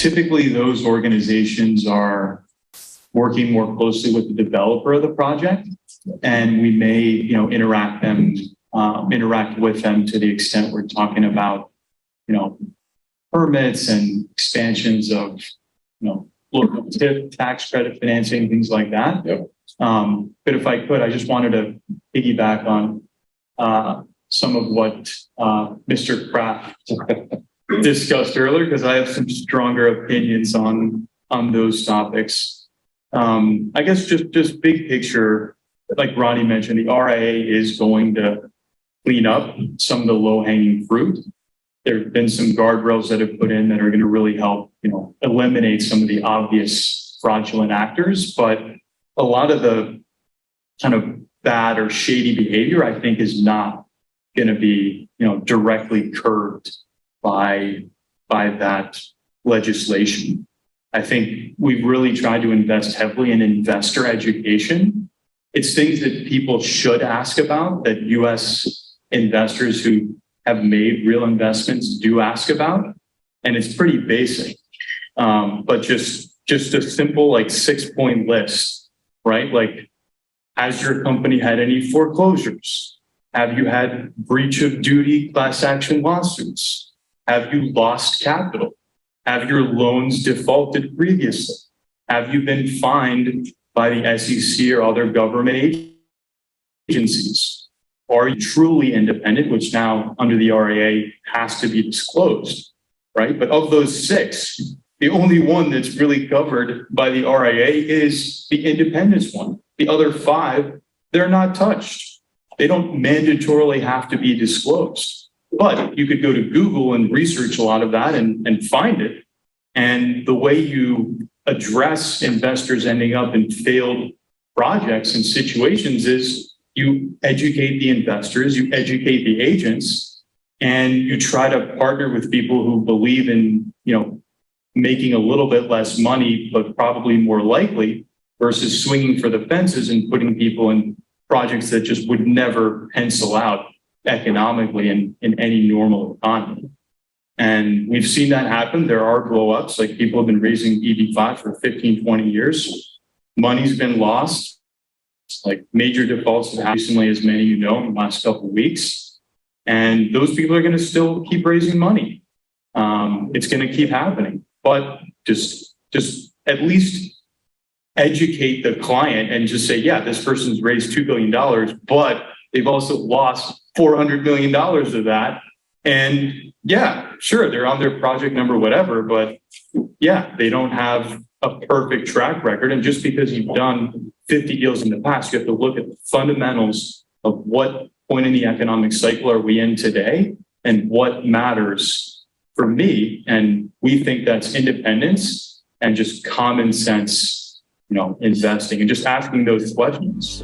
typically those organizations are working more closely with the developer of the project, and we may, interact with them to the extent we're talking about, permits and expansions of, local tip, tax credit financing, things like that. Yep. But if I could, I just wanted to piggyback on some of what Mr. Kraft discussed earlier, because I have some stronger opinions on those topics. I guess just big picture, like Ronnie mentioned, the RIA is going to clean up some of the low-hanging fruit. There have been some guardrails that have put in that are going to really help, eliminate some of the obvious fraudulent actors. But a lot of the kind of bad or shady behavior, I think, is not going to be, directly curbed by that legislation. I think we've really tried to invest heavily in investor education. It's things that people should ask about, that U.S. investors who have made real investments do ask about. And it's pretty basic, but just a simple 6-point list, right? Like, has your company had any foreclosures? Have you had breach of duty class action lawsuits? Have you lost capital? Have your loans defaulted previously? Have you been fined by the SEC or other government agencies? Are you truly independent, which now under the RIA has to be disclosed, right? But of those 6, the only one that's really covered by the RIA is the independence one. The other 5, they're not touched. They don't mandatorily have to be disclosed. But you could go to Google and research a lot of that and find it. And the way you address investors ending up in failed projects and situations is you educate the investors, you educate the agents, and you try to partner with people who believe in, making a little bit less money, but probably more likely, versus swinging for the fences and putting people in projects that just would never pencil out economically in any normal economy. And we've seen that happen. There are blow-ups, like people have been raising EB-5 for 15, 20 years. Money's been lost. Like major defaults have happened recently, as many in the last couple of weeks. And those people are going to still keep raising money. It's going to keep happening. But just at least educate the client and just say, yeah, this person's raised $2 billion, but they've also lost $400 million of that. And yeah, sure, they're on their project number, whatever, but yeah, they don't have a perfect track record. And just because you've done 50 deals in the past, you have to look at the fundamentals of what point in the economic cycle are we in today and what matters for me. And we think that's independence and just common sense, investing and just asking those questions.